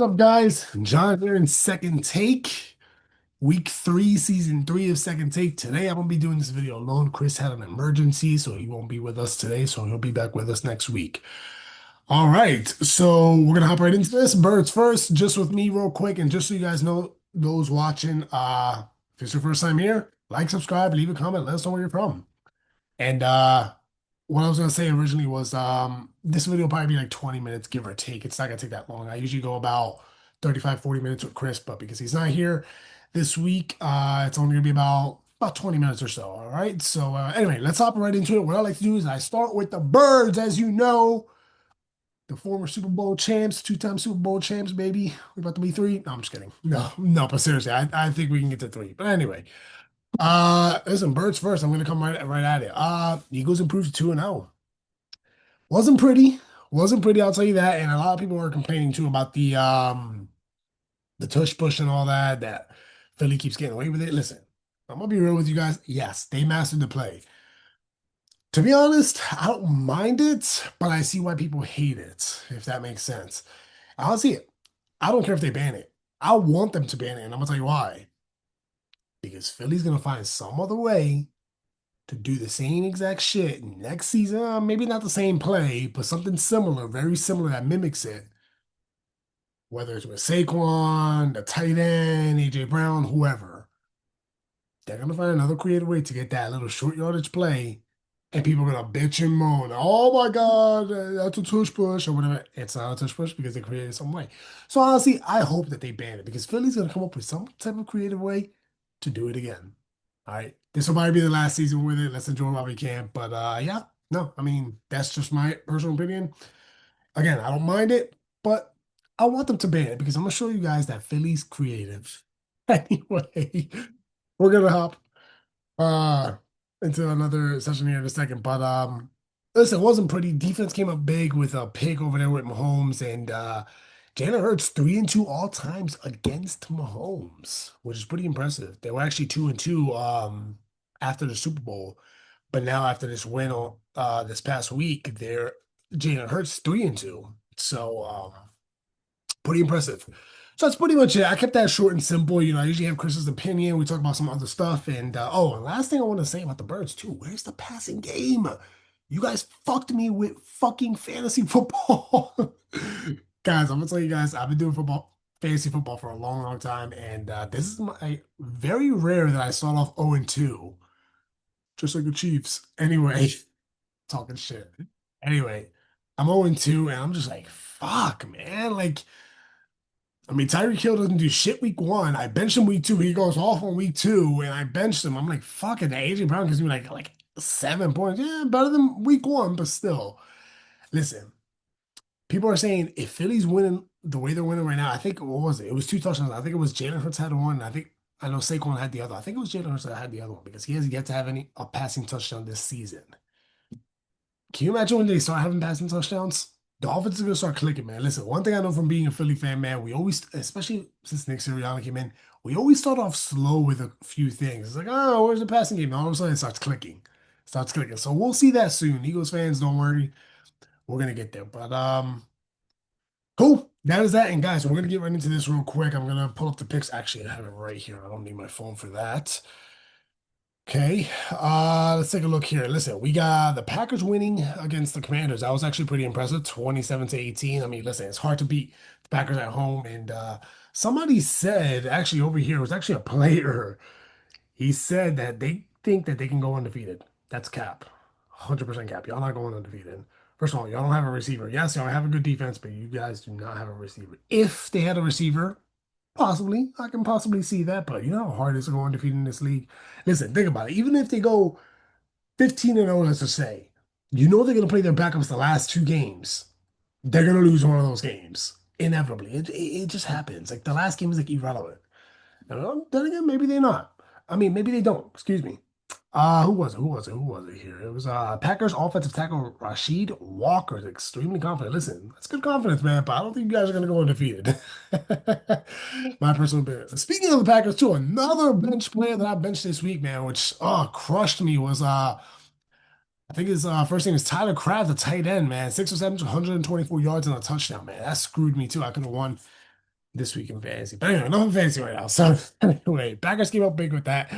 What's up, guys? John here in Second Take, week three, season three of Second Take. Today, I'm gonna be doing this video alone. Chris had an emergency, so he won't be with us today, so he'll be back with us next week. All right, so we're gonna hop right into this. Birds first, just with me, real quick, and just so you guys know, those watching, if it's your first time here, like, subscribe, leave a comment, let us know where you're from. And what I was gonna say originally was this video will probably be like 20 minutes, give or take. It's not gonna take that long. I usually go about 35, 40 minutes with Chris, but because he's not here this week, it's only gonna be about 20 minutes or so. All right. So anyway, let's hop right into it. What I like to do is I start with the birds, as you know, the former Super Bowl champs, two-time Super Bowl champs, baby. We're about to be three. No, I'm just kidding. No, no, but seriously, I think we can get to three. But anyway. Listen, birds first. I'm gonna come right at it. Eagles improved to 2-0. Wasn't pretty. Wasn't pretty, I'll tell you that. And a lot of people were complaining too about the tush push and all that, that Philly keeps getting away with it. Listen, I'm gonna be real with you guys. Yes, they mastered the play. To be honest, I don't mind it, but I see why people hate it, if that makes sense. I'll see it. I don't care if they ban it. I want them to ban it, and I'm gonna tell you why. Because Philly's gonna find some other way to do the same exact shit next season. Maybe not the same play, but something similar, very similar that mimics it. Whether it's with Saquon, the tight end, AJ Brown, whoever, they're gonna find another creative way to get that little short yardage play, and people are gonna bitch and moan. Oh my God, that's a tush push or whatever. It's not a tush push because they created some way. So honestly, I hope that they ban it because Philly's gonna come up with some type of creative way to do it again. All right. This will probably be the last season with it. Let's enjoy while we can. But yeah, no, I mean, that's just my personal opinion. Again, I don't mind it, but I want them to ban it because I'm gonna show you guys that Philly's creative. Anyway, we're gonna hop uh into another session here in a second. But listen, it wasn't pretty. Defense came up big with a pick over there with Mahomes and Jalen Hurts 3-2 all times against Mahomes, which is pretty impressive. They were actually 2-2 after the Super Bowl, but now after this win on this past week, they're Jalen Hurts 3-2. So pretty impressive. So that's pretty much it. I kept that short and simple. I usually have Chris's opinion. We talk about some other stuff. And and last thing I want to say about the birds too. Where's the passing game? You guys fucked me with fucking fantasy football. Guys, I'm gonna tell you guys, I've been doing fantasy football for a long, long time, and this is my very rare that I start off 0-2, just like the Chiefs. Anyway, talking shit. Anyway, I'm 0-2, and I'm just like, fuck, man. Like, I mean, Tyreek Hill doesn't do shit week one. I benched him week two. He goes off on week two, and I benched him. I'm like, fuck it. AJ Brown gives me like 7 points. Yeah, better than week one, but still. Listen, people are saying if Philly's winning the way they're winning right now, I think what was it? It was two touchdowns. I think it was Jalen Hurts had one. I know Saquon had the other. I think it was Jalen Hurts that had the other one because he hasn't yet to have any a passing touchdown this season. Can you imagine when they start having passing touchdowns? The offense is gonna start clicking, man. Listen, one thing I know from being a Philly fan, man, we always, especially since Nick Sirianni came in, we always start off slow with a few things. It's like, oh, where's the passing game? And all of a sudden, it starts clicking, starts clicking. So we'll see that soon. Eagles fans, don't worry, we're gonna get there. But cool. That is that. And guys, we're gonna get right into this real quick. I'm gonna pull up the picks. Actually, I have it right here. I don't need my phone for that. Okay, let's take a look here. Listen, we got the Packers winning against the Commanders. That was actually pretty impressive, 27-18. I mean, listen, it's hard to beat the Packers at home. And somebody said, actually over here, it was actually a player. He said that they think that they can go undefeated. That's cap. 100% cap. Y'all not going undefeated. First of all, y'all don't have a receiver. Yes, y'all have a good defense, but you guys do not have a receiver. If they had a receiver, possibly. I can possibly see that, but you know how hard it is to go undefeated in this league. Listen, think about it. Even if they go 15-0, let's just say, you know they're going to play their backups the last two games. They're going to lose one of those games. Inevitably. It just happens. Like the last game is like irrelevant. And then again, maybe they're not. I mean, maybe they don't. Excuse me. Who was it? Who was it? Who was it here? It was Packers offensive tackle Rashid Walker is extremely confident. Listen, that's good confidence, man, but I don't think you guys are gonna go undefeated. My personal opinion. Speaking of the Packers, too, another bench player that I benched this week, man, which crushed me was I think his first name is Tyler Kraft, the tight end, man. 6 receptions, 124 yards and a touchdown, man. That screwed me too. I could have won. this week in fantasy. But anyway, enough of fantasy right now. So anyway, Packers came up big with that.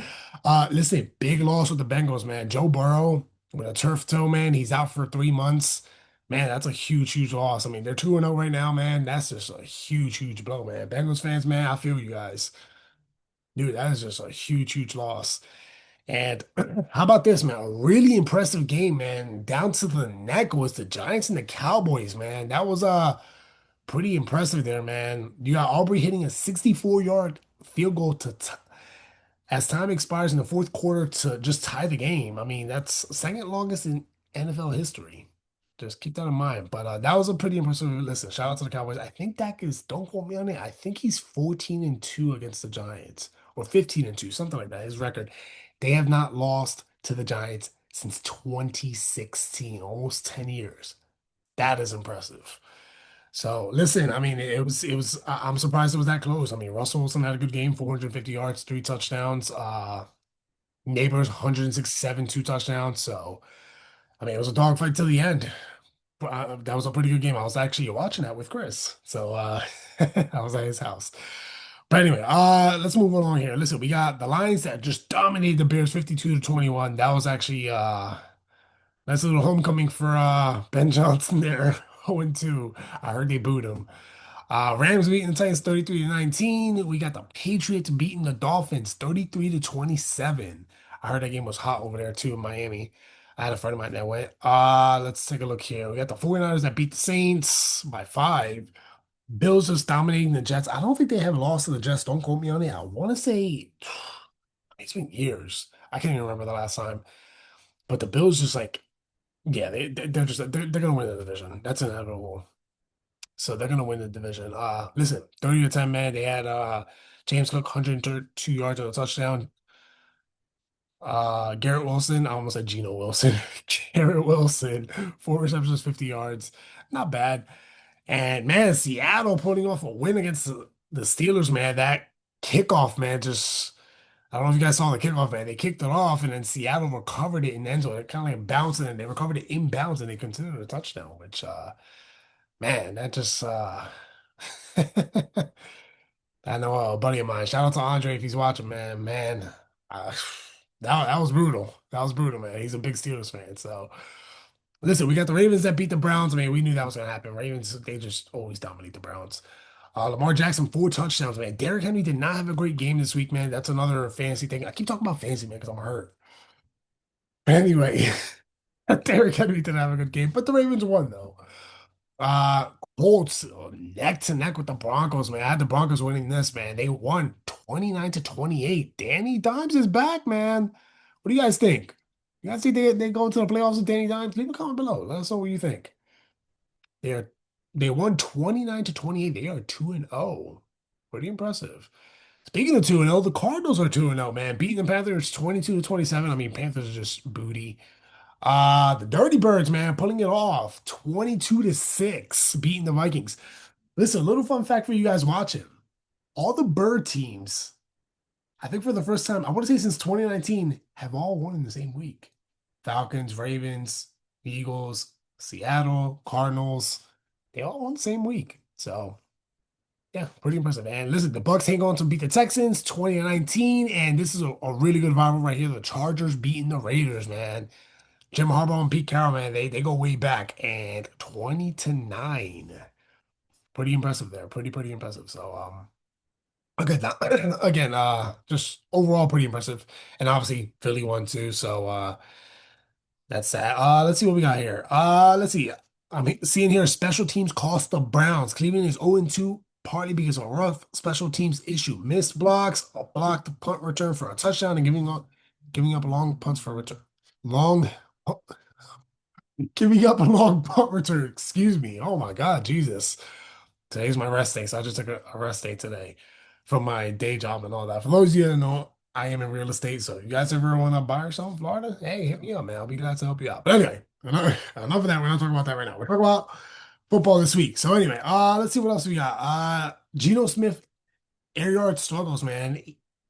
Listen, big loss with the Bengals, man. Joe Burrow with a turf toe, man. He's out for 3 months. Man, that's a huge, huge loss. I mean, they're 2-0 right now, man. That's just a huge, huge blow, man. Bengals fans, man, I feel you guys. Dude, that is just a huge, huge loss. And how about this, man? A really impressive game, man. Down to the neck was the Giants and the Cowboys, man. That was pretty impressive there, man. You got Aubrey hitting a 64-yard field goal to t as time expires in the fourth quarter to just tie the game. I mean, that's second longest in NFL history. Just keep that in mind. But that was a pretty impressive. Listen, shout out to the Cowboys. I think Dak is, don't quote me on it. I think he's 14-2 against the Giants, or 15-2, something like that. His record. They have not lost to the Giants since 2016, almost 10 years. That is impressive. So listen, I mean, I'm surprised it was that close. I mean, Russell Wilson had a good game, 450 yards, 3 touchdowns. Neighbors, 167, 2 touchdowns. So, I mean, it was a dogfight till the end. That was a pretty good game. I was actually watching that with Chris. So, I was at his house. But anyway, let's move along here. Listen, we got the Lions that just dominated the Bears 52-21. That was actually nice little homecoming for Ben Johnson there. 0-2. I heard they booed him. Rams beating the Titans 33-19. We got the Patriots beating the Dolphins 33-27. I heard that game was hot over there too in Miami. I had a friend of mine that went. Let's take a look here. We got the 49ers that beat the Saints by 5. Bills just dominating the Jets. I don't think they have lost to the Jets. Don't quote me on it. I want to say it's been years. I can't even remember the last time. But the Bills just like, yeah, they're gonna win the division. That's inevitable. So they're gonna win the division. Listen, 30-10, man. They had James Cook 132 yards on a touchdown. Garrett Wilson, I almost said Geno Wilson. Garrett Wilson, 4 receptions, 50 yards. Not bad. And man, Seattle putting off a win against the Steelers, man. That kickoff, man, just I don't know if you guys saw the kickoff, man. They kicked it off and then Seattle recovered it in the end zone. It kind of like bounced and they recovered it inbounds and they considered it a touchdown, which man, that just I know a buddy of mine. Shout out to Andre if he's watching, man. Man, uh, that was brutal. That was brutal, man. He's a big Steelers fan. So listen, we got the Ravens that beat the Browns. I mean, we knew that was gonna happen. Ravens, they just always dominate the Browns. Lamar Jackson, 4 touchdowns, man. Derrick Henry did not have a great game this week, man. That's another fantasy thing. I keep talking about fantasy, man, because I'm hurt. Anyway, Derrick Henry didn't have a good game, but the Ravens won though. Uh, Colts neck to neck with the Broncos, man. I had the Broncos winning this, man. They won 29-28. Danny Dimes is back, man. What do you guys think? You guys think they go to the playoffs with Danny Dimes? Leave a comment below. Let us know what you think. They're they won 29-28. They are 2-0. Pretty impressive. Speaking of 2-0, the Cardinals are 2-0, man. Beating the Panthers 22-27. I mean, Panthers are just booty. The Dirty Birds, man, pulling it off 22-6, beating the Vikings. Listen, a little fun fact for you guys watching. All the Bird teams, I think for the first time, I want to say since 2019, have all won in the same week. Falcons, Ravens, Eagles, Seattle, Cardinals, they all won the same week. So, yeah, pretty impressive. And listen, the Bucks hang on to beat the Texans 2019, and this is a really good rival right here. The Chargers beating the Raiders, man. Jim Harbaugh and Pete Carroll, man, they go way back and 20-9. Pretty impressive there. Pretty impressive. So again, again, just overall pretty impressive. And obviously Philly won too. So that's that. Let's see what we got here. Let's see. I'm seeing here special teams cost the Browns. Cleveland is 0-2, partly because of a rough special teams issue. Missed blocks, a blocked punt return for a touchdown, and giving up long punts for a return. Long Giving up a long punt return. Excuse me. Oh my God, Jesus. Today's my rest day, so I just took a rest day today from my day job and all that. For those of you that know, I am in real estate, so if you guys ever want to buy or sell in Florida, hey, hit me up, man. I'll be glad to help you out. But anyway, enough of that. We're not talking about that right now. We're talking about football this week. So anyway, let's see what else we got. Geno Smith air yard struggles, man.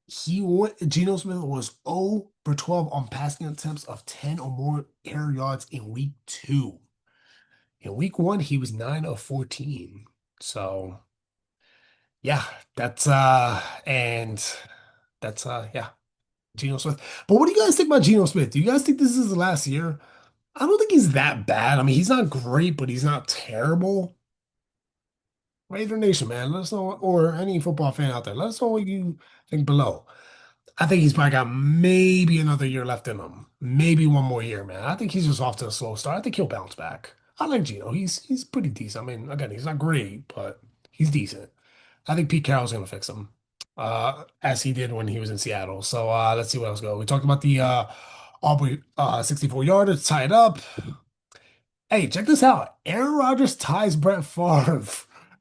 Geno Smith was 0 for 12 on passing attempts of 10 or more air yards in week 2. In week 1, he was 9 of 14. So Yeah, that's and that's yeah, Geno Smith. But what do you guys think about Geno Smith? Do you guys think this is the last year? I don't think he's that bad. I mean, he's not great, but he's not terrible. Raider Nation, man, let us know, or any football fan out there, let us know what you think below. I think he's probably got maybe another year left in him. Maybe one more year, man. I think he's just off to a slow start. I think he'll bounce back. I like Gino. He's pretty decent. I mean, again, he's not great, but he's decent. I think Pete Carroll's gonna fix him, as he did when he was in Seattle. So let's see what else go. We talked about the Aubrey 64 yarder to tie it up. Hey, check this out. Aaron Rodgers ties Brett Favre.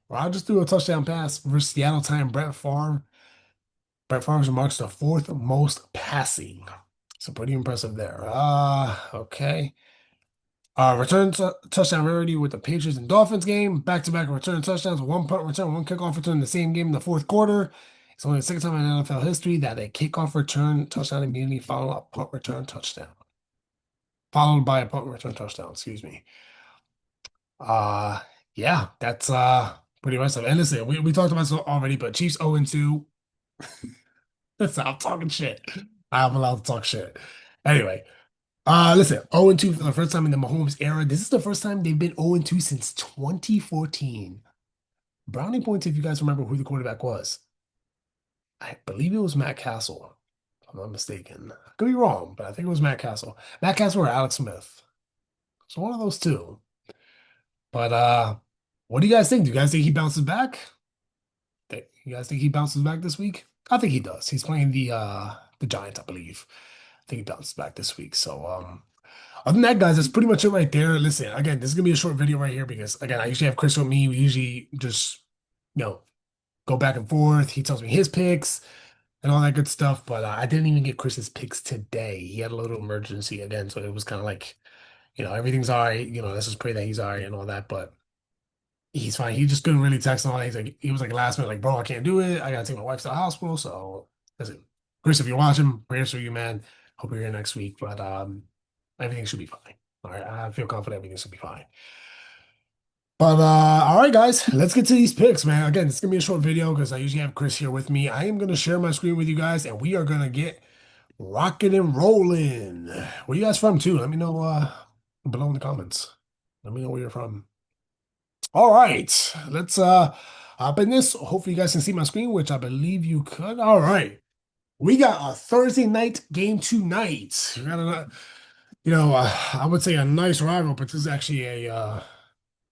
Rodgers threw a touchdown pass versus Seattle tying Brett Favre. Brett Favre marks the fourth most passing. So pretty impressive there. Okay. Touchdown rarity with the Patriots and Dolphins game. Back-to-back return touchdowns, one punt return, one kickoff return in the same game in the fourth quarter. It's only the second time in NFL history that a kickoff return touchdown immediately followed a punt return touchdown. Followed by a punt return touchdown, excuse me. Uh yeah, that's pretty impressive. And listen, we talked about this already, but Chiefs 0-2. I'm talking shit. I'm allowed to talk shit. Anyway, listen, 0-2 for the first time in the Mahomes era. This is the first time they've been 0-2 since 2014. Brownie points if you guys remember who the quarterback was. I believe it was Matt Castle, if I'm not mistaken. I could be wrong, but I think it was Matt Castle. Matt Castle or Alex Smith. So one of those two. But what do you guys think? Do you guys think he bounces back? You guys think he bounces back this week? I think he does. He's playing the Giants, I believe. I think he bounces back this week. So other than that, guys, that's pretty much it right there. Listen, again, this is gonna be a short video right here because again, I usually have Chris with me. We usually just you know go back and forth. He tells me his picks and all that good stuff. But I didn't even get Chris's picks today. He had a little emergency again, so it was kind of like everything's all right. Let's just pray that he's all right and all that. But he's fine. He just couldn't really text on. He was like last minute, like, bro, I can't do it. I gotta take my wife to the hospital. So listen, Chris, if you're watching, prayers for you, man. Hope you're here next week. But everything should be fine. All right. I feel confident everything should be fine. But all right, guys, let's get to these picks, man. Again, it's gonna be a short video because I usually have Chris here with me. I am gonna share my screen with you guys, and we are gonna get rocking and rolling. Where you guys from too? Let me know below in the comments. Let me know where you're from. All right, let's hop in this. Hopefully, you guys can see my screen, which I believe you could. All right, we got a Thursday night game tonight. We got a, I would say a nice rival, but this is actually a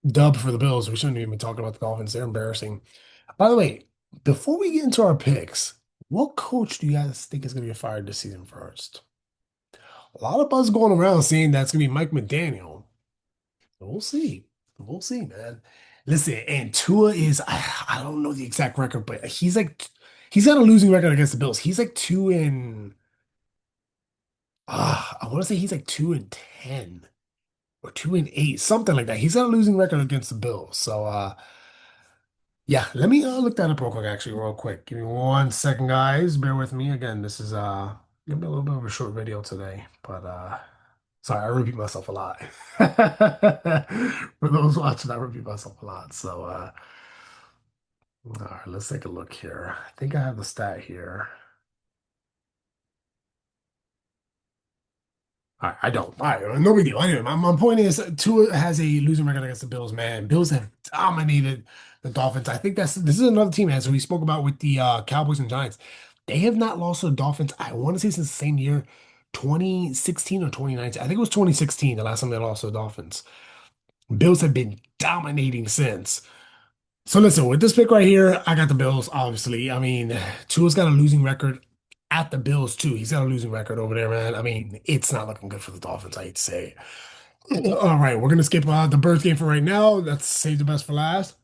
dub for the Bills. We shouldn't even be talking about the Dolphins. They're embarrassing. By the way, before we get into our picks, what coach do you guys think is going to get fired this season first? A lot of buzz going around saying that's going to be Mike McDaniel. We'll see. We'll see, man. Listen, and Tua is, I don't know the exact record, but he's got a losing record against the Bills. He's like I want to say he's like 2-10 or 2-8, something like that. He's got a losing record against the Bills. So, yeah, let me look that up real quick, actually, real quick. Give me 1 second, guys. Bear with me. Again, this is gonna be a little bit of a short video today, but sorry, I repeat myself a lot. For those watching, I repeat myself a lot. So all right, let's take a look here. I think I have the stat here. I don't. All right, no big deal. Anyway, my point is Tua has a losing record against the Bills, man. Bills have dominated the Dolphins. I think this is another team, as we spoke about with the Cowboys and Giants. They have not lost to the Dolphins, I want to say since the same year, 2016 or 2019. I think it was 2016, the last time they lost to the Dolphins. Bills have been dominating since. So listen, with this pick right here, I got the Bills, obviously. I mean, Tua's got a losing record at the Bills, too. He's got a losing record over there, man. I mean, it's not looking good for the Dolphins, I hate to say it. All right, we're gonna skip the Birds game for right now. Let's save the best for last.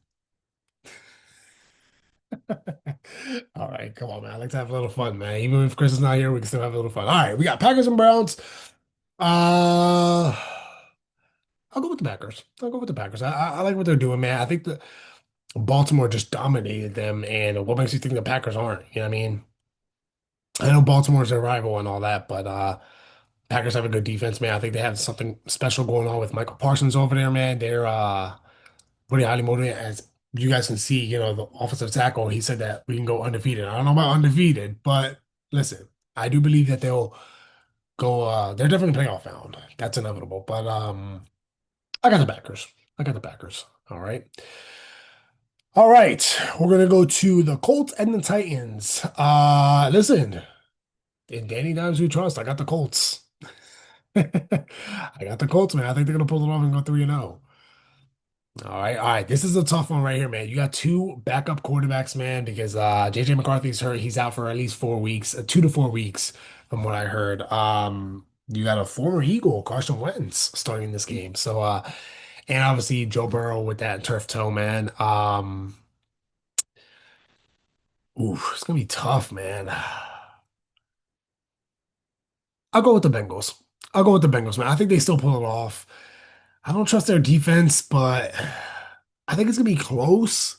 All right, come on, man. I like to have a little fun, man. Even if Chris is not here, we can still have a little fun. All right, we got Packers and Browns. Uh, I'll go with the Packers. I'll go with the Packers. I like what they're doing, man. I think the Baltimore just dominated them, and what makes you think the Packers aren't? You know what I mean? I know Baltimore's their rival and all that, but Packers have a good defense, man. I think they have something special going on with Michael Parsons over there, man. They're pretty highly motivated, as you guys can see, the offensive tackle, he said that we can go undefeated. I don't know about undefeated, but listen, I do believe that they'll go, they're definitely playoff bound. That's inevitable. But I got the Packers. I got the Packers. All right. All right. We're gonna go to the Colts and the Titans. Listen, in Danny Dimes we trust. I got the Colts. I got the Colts, man. I think they're gonna pull it off and go 3-0. All right, all right. This is a tough one right here, man. You got two backup quarterbacks, man, because JJ McCarthy's hurt. He's out for at least 4 weeks, 2 to 4 weeks, from what I heard. You got a former Eagle, Carson Wentz, starting this game. So and obviously Joe Burrow with that turf toe, man. Ooh, it's gonna be tough, man. I'll go with the Bengals. I'll go with the Bengals, man. I think they still pull it off. I don't trust their defense, but I think it's gonna be close.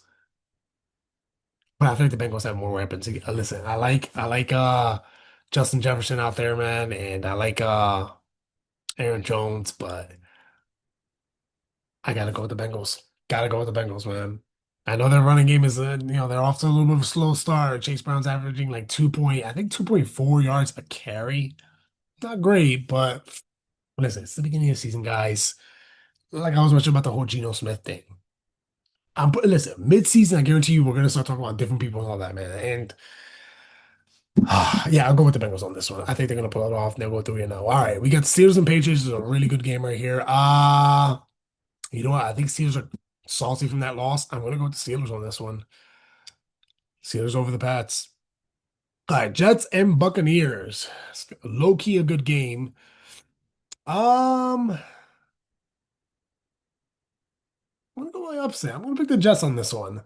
But I think the Bengals have more weapons. Listen, I like Justin Jefferson out there, man, and I like Aaron Jones, but I gotta go with the Bengals. Gotta go with the Bengals, man. I know their running game is they're off to a little bit of a slow start. Chase Brown's averaging like 2.4 yards a carry. Not great, but listen, it's the beginning of the season, guys. Like I was mentioning about the whole Geno Smith thing. Listen, mid-season, I guarantee you we're gonna start talking about different people and all that, man. And yeah, I'll go with the Bengals on this one. I think they're gonna pull it off. They'll go 3-0. All right, we got Steelers and Patriots. This is a really good game right here. You know what? I think Steelers are salty from that loss. I'm gonna go with the Steelers on this one. Steelers over the Pats. All right, Jets and Buccaneers. Low key a good game. I'm gonna go with my upset. I'm gonna pick the Jets on this one. I'm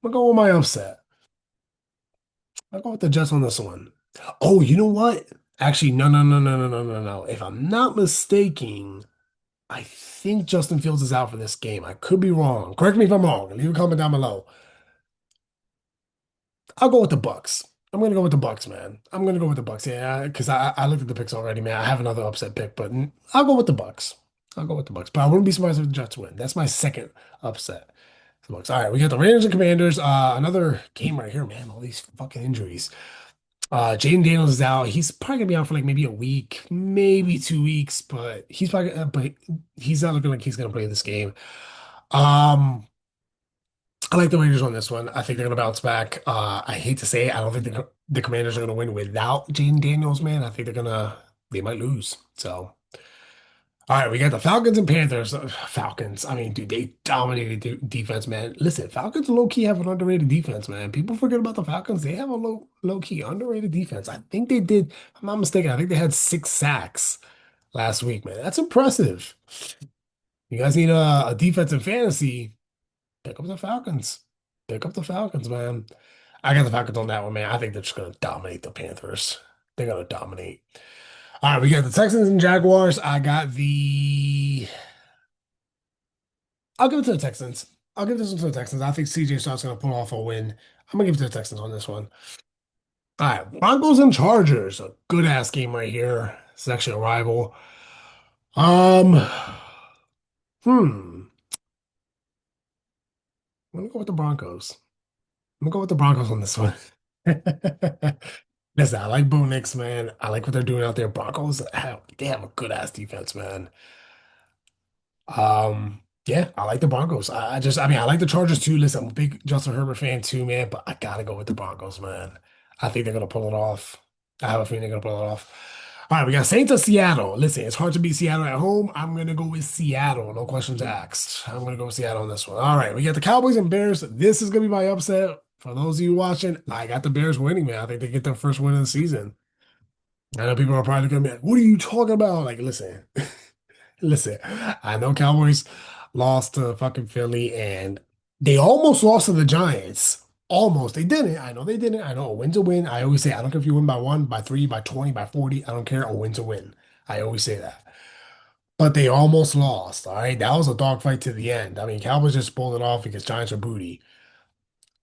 gonna go with my upset. I'll go with the Jets on this one. Oh, you know what? Actually, no, no, no, no, no, no, no, no. If I'm not mistaken, I think Justin Fields is out for this game. I could be wrong. Correct me if I'm wrong. Leave a comment down below. I'll go with the Bucks. I'm gonna go with the Bucks, man. I'm gonna go with the Bucks. Yeah, because I looked at the picks already, man. I have another upset pick, but I'll go with the Bucks. I'll go with the Bucks. But I wouldn't be surprised if the Jets win. That's my second upset. The Bucks. All right, we got the Raiders and Commanders. Another game right here, man. All these fucking injuries. Jaden Daniels is out. He's probably gonna be out for like maybe a week, maybe 2 weeks, but but he's not looking like he's gonna play this game. Um, I like the Raiders on this one. I think they're gonna bounce back. I hate to say it, I don't think the Commanders are gonna win without Jaden Daniels, man. I think they might lose. So, all right, we got the Falcons and Panthers. Falcons. I mean, dude, they dominated defense, man. Listen, Falcons low key have an underrated defense, man. People forget about the Falcons. They have a low key underrated defense. I think they did. If I'm not mistaken. I think they had 6 sacks last week, man. That's impressive. You guys need a defense in fantasy. Pick up the Falcons. Pick up the Falcons, man. I got the Falcons on that one, man. I think they're just gonna dominate the Panthers. They're gonna dominate. All right, we got the Texans and Jaguars. I'll give it to the Texans. I'll give this one to the Texans. I think CJ Stroud's gonna pull off a win. I'm gonna give it to the Texans on this one. All right, Broncos and Chargers. A good ass game right here. It's actually a rival. Um, I'm gonna go with the Broncos. I'm gonna go with the Broncos on this one. Listen, I like Bo Nix, man. I like what they're doing out there. They have a good ass defense, man. Yeah, I like the Broncos. I mean, I like the Chargers too. Listen, I'm a big Justin Herbert fan too, man, but I gotta go with the Broncos, man. I think they're gonna pull it off. I have a feeling they're gonna pull it off. All right, we got Saints of Seattle. Listen, it's hard to beat Seattle at home. I'm gonna go with Seattle. No questions asked. I'm gonna go with Seattle on this one. All right, we got the Cowboys and Bears. This is gonna be my upset. For those of you watching, I got the Bears winning, man. I think they get their first win of the season. I know people are probably gonna be like, "What are you talking about?" Like, listen. Listen, I know Cowboys lost to fucking Philly and they almost lost to the Giants. Almost. They didn't. I know they didn't. I know a win's a win. I always say, I don't care if you win by 1, by 3, by 20, by 40. I don't care. A win's a win. I always say that. But they almost lost. All right. That was a dogfight to the end. I mean, Cowboys just pulled it off because Giants are booty.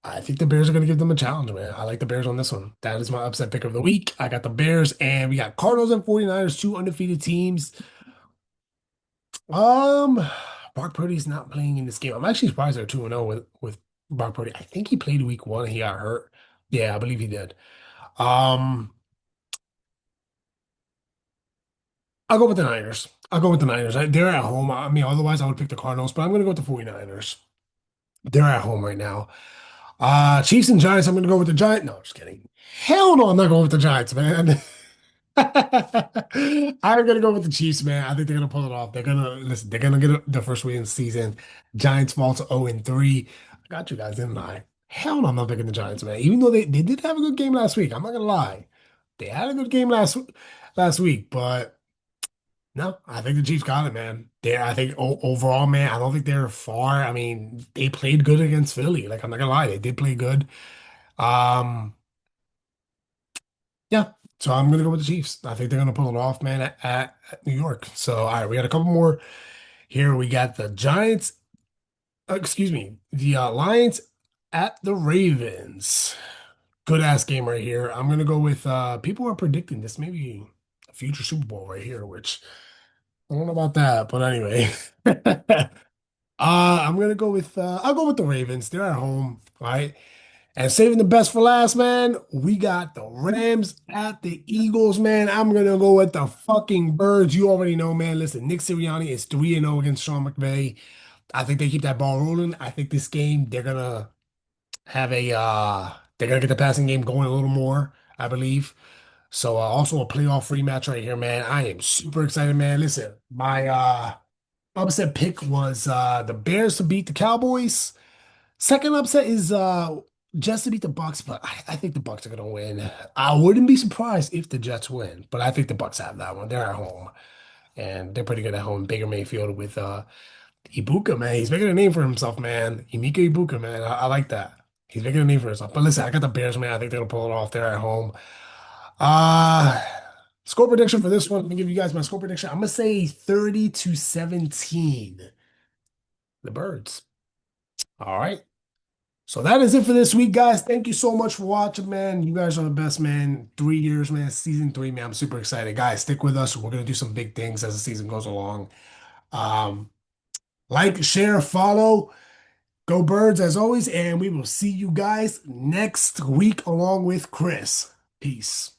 I think the Bears are going to give them a challenge, man. I like the Bears on this one. That is my upset pick of the week. I got the Bears, and we got Cardinals and 49ers, two undefeated teams. Um, Brock Purdy's not playing in this game. I'm actually surprised they're 2-0 with Brock Purdy. I think he played week one and he got hurt. Yeah, I believe he did. Um, I'll go with the Niners. I'll go with the Niners. They're at home. I mean, otherwise I would pick the Cardinals, but I'm gonna go with the 49ers. They're at home right now. Chiefs and Giants, I'm gonna go with the Giants. No, just kidding. Hell no, I'm not going with the Giants, man. I'm gonna go with the Chiefs, man. I think they're gonna pull it off. They're gonna listen. They're gonna get the first win in the season. Giants fall to 0-3. I got you guys, didn't I? Hell no, I'm not picking the Giants, man. Even though they did have a good game last week. I'm not gonna lie. They had a good game last week, but no, I think the Chiefs got it, man. I think overall, man, I don't think they're far. I mean, they played good against Philly. Like I'm not gonna lie, they did play good. Um, yeah. So I'm gonna go with the Chiefs. I think they're gonna pull it off, man, at New York. So all right, we got a couple more here. We got the Giants. Excuse me, the Lions at the Ravens. Good ass game right here. I'm gonna go with people are predicting this maybe a future Super Bowl right here, which I don't know about that, but anyway. I'm gonna go with I'll go with the Ravens. They're at home, right? And saving the best for last, man, we got the Rams at the Eagles, man. I'm gonna go with the fucking Birds. You already know, man. Listen, Nick Sirianni is 3-0 against Sean McVay. I think they keep that ball rolling. I think this game they're gonna have they're gonna get the passing game going a little more, I believe. So also a playoff rematch right here, man. I am super excited, man. Listen, my upset pick was the Bears to beat the Cowboys. Second upset is just to beat the Bucks, but I think the Bucks are gonna win. I wouldn't be surprised if the Jets win, but I think the Bucks have that one. They're at home and they're pretty good at home. Baker Mayfield with Ibuka, man. He's making a name for himself, man. Emeka Ibuka, man. I like that. He's making a name for himself. But listen, I got the Bears, man. I think they're gonna pull it off. They're at home. Uh Score prediction for this one. Let me give you guys my score prediction. I'm gonna say 30-17. The Birds. All right. So that is it for this week, guys. Thank you so much for watching, man. You guys are the best, man. 3 years, man. Season three, man. I'm super excited. Guys, stick with us. We're gonna do some big things as the season goes along. Um, like, share, follow. Go Birds as always, and we will see you guys next week along with Chris. Peace.